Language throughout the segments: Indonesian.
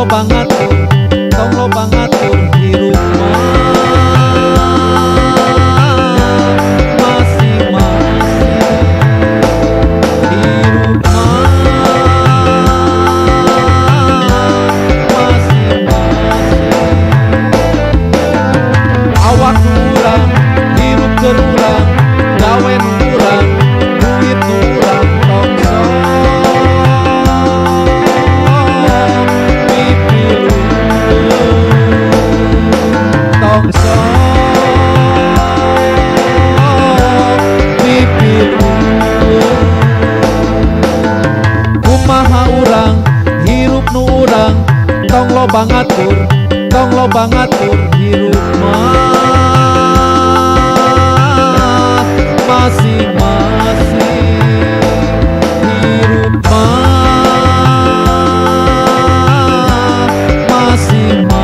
lobang atur, tong lobang atur hirup masing-masing. Hirup masing-masing. Awak urang, hirup terurang, gawe urang, duit urang, tong sok pipilu, tong sok pipilu. Kumaha urang, hirup nu urang, tong lobang atur, tong lobang atur hirup masing-masing. Hirup masing-masing.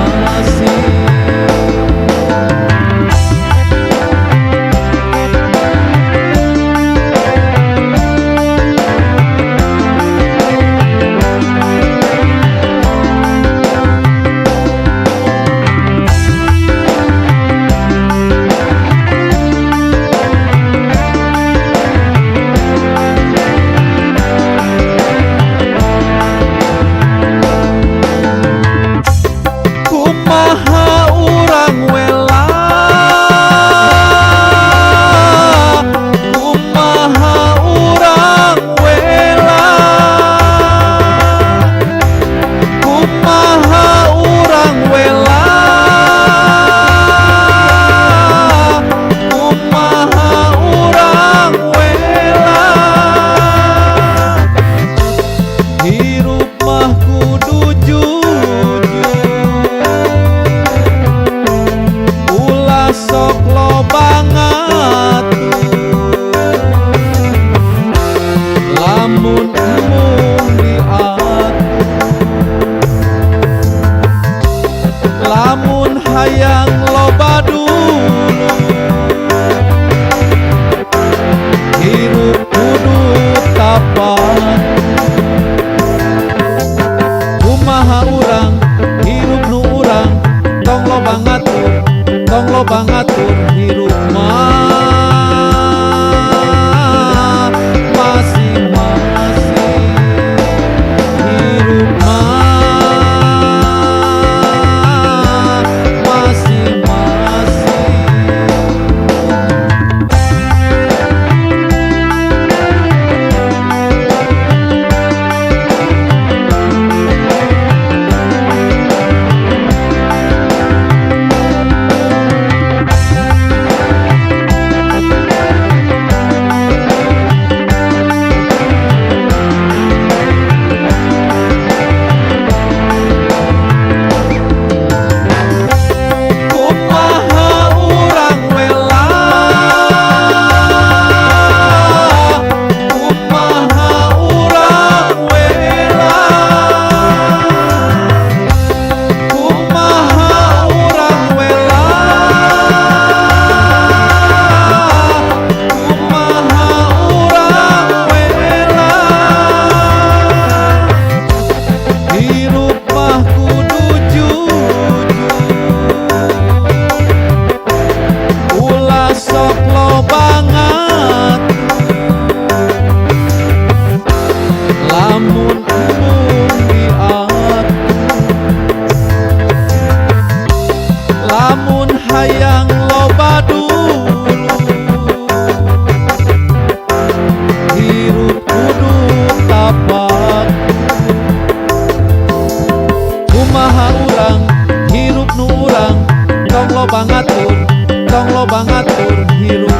Kumaha urang wela, kumaha urang wela, kumaha urang wela, kumaha urang wela. Hirup mah kudu jujur, ulah sok lobang atur. Lamun embung diatur, lamun hayang loba dulu, hirup kudu tapat. Kumaha urang, hirup nu urang, tong lobang atur, tong lobang atur hirup masing-masing. Hirup masing-masing. Kumaha urang wela, kumaha urang wela, kumaha urang wela, kumaha urang wela. Hirup mah kudu jujur, ulah sok lobang atur. Lamun embung diatur, lamun hayang loba dulu, hirup kudu tapat. Kumaha urang, hirup nu urang, tong lobang atur, tong lobang atur hirup